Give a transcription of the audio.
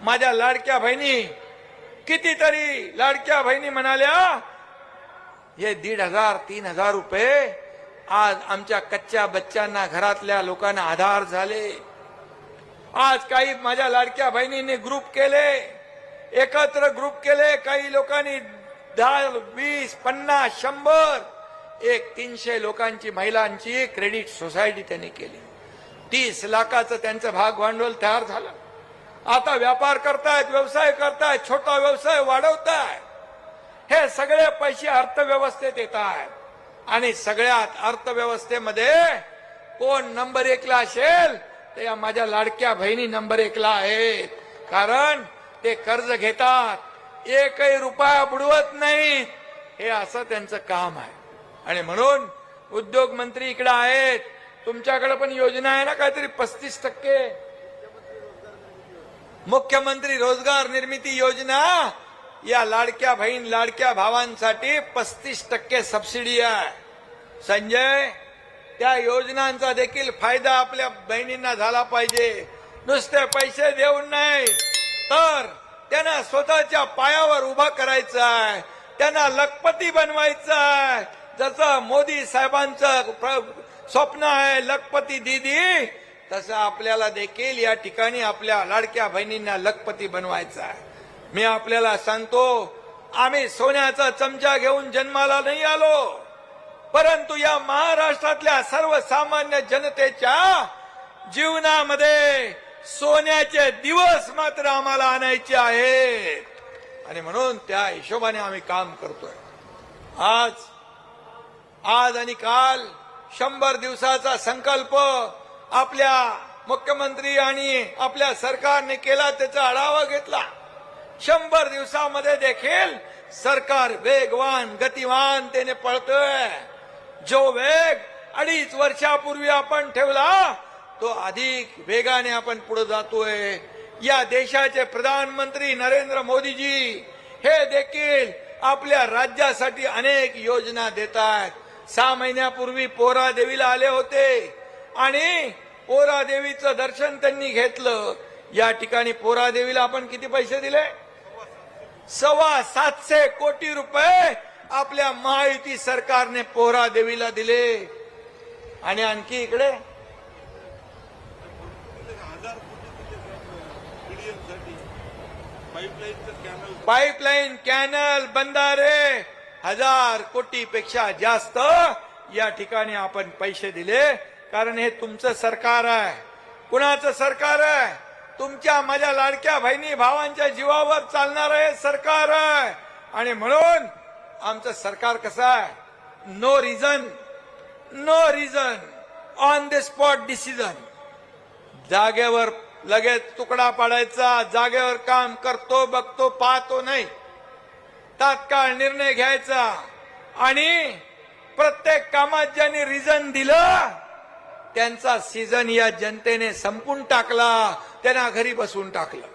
माझ्या लाडक्या बहिणी, कितीतरी लाडक्या बहिणी म्हणाल्या हे 1,500 3,000 रुपये आज आमच्या कच्च्या बच्चांना, घरातल्या लोकांना आधार झाले। आज काही माझ्या लाडक्या बहिणींनी ग्रुप केले, एकत्र ग्रुप केले, काही लोकांनी 10 20 50 100 300 लोकांची, महिलांची क्रेडिट सोसायटी त्यांनी केली। 30 लाखाचं त्यांचं भाग भांडवल तयार झालं। आता व्यापार करतायत, व्यवसाय करतायत, छोटा व्यवसाय वाढवतायत। हे सगळे पैसे अर्थव्यवस्थेत येत आहेत आणि सगळ्यात अर्थव्यवस्थेमध्ये कोण नंबर 1 ला असेल तर या माझ्या लाडक्या बहिणी नंबर 1 ला आहेत। कारण ते कर्ज घेतात, एकही रुपया बुडवत नाहीत, हे असं त्यांचं काम आहे। आणि म्हणून उद्योग मंत्री इकडे आहेत, तुमच्याकडे पण योजना आहे ना काहीतरी 35%, मुख्यमंत्री रोजगार निर्मिती योजना, या लाडक्या बहीण लाडक्या भावांसाठी 35% सबसिडी आहे। संजय, त्या योजनांचा देखील फायदा आपल्या बहिणींना झाला पाहिजे। नुसते पैसे देऊन नाही तर त्यांना स्वतःच्या पायावर उभा करायचं आहे, त्यांना लखपती बनवायचं आहे। जसं मोदी साहेबांचं स्वप्न आहे लखपती दीदी, तसं आपल्याला देखील या ठिकाणी आपल्या लाडक्या बहिणींना लखपती बनवायचं आहे। मी आपल्याला सांगतो, आम्ही सोन्याचा चमचा घेऊन जन्माला नाही आलो, परंतु या महाराष्ट्रातल्या सर्वसामान्य जनतेच्या जीवनामध्ये सोन्याचे दिवस मात्र आम्हाला आणायचे आहेत आणि म्हणून त्या हिशोबाने आम्ही काम करतोय। आज आणि काल 100 दिवसाचा संकल्प आपल्या मुख्यमंत्री आणि आपल्या सरकारने केला, त्याचा आढावा घेतला। 100 दिवसामध्ये देखील सरकार वेगवान गतिमानतेने पळतोय। जो वेग 2.5 वर्षापूर्वी आपण ठेवला तो अधिक वेगाने आपण पुढे जातोय। या देशाचे प्रधानमंत्री नरेंद्र मोदीजी हे देखील आपल्या राज्यासाठी अनेक योजना देत आहेत। 6 महिन्यापूर्वी पोहरा देवीला आले होते आणि पोहरा देवीचं दर्शन त्यांनी घेतलं। या ठिकाणी पोहरा देवीला आपण किती पैसे दिले? 725 कोटी रुपये आपल्या महायुती सरकारने पोहरा देवीला दिले। आणि आणखी इकडे पाईपलाईन, कॅनल, बंधारे 1000 कोटीपेक्षा जास्त या ठिकाणी आपण पैसे दिले। कारण हे तुमचं सरकार आहे। कुणाचं सरकार आहे? तुमच्या माझ्या लाडक्या बहिणी भावांच्या जीवावर चालणारं हे सरकार आहे। आणि म्हणून आमचं सरकार कसं आहे? No reason on the spot decision, जागेवर लगेच तुकडा पाडायचा, जागेवर काम करतो बघतो पाहतो नाही, तात्काळ निर्णय घ्यायचा आणि प्रत्येक कामात ज्यांनी रिझन दिलं त्यांचा सीझन या जनतेने संपून टाकला, त्यांना घरी बसवून टाकलं।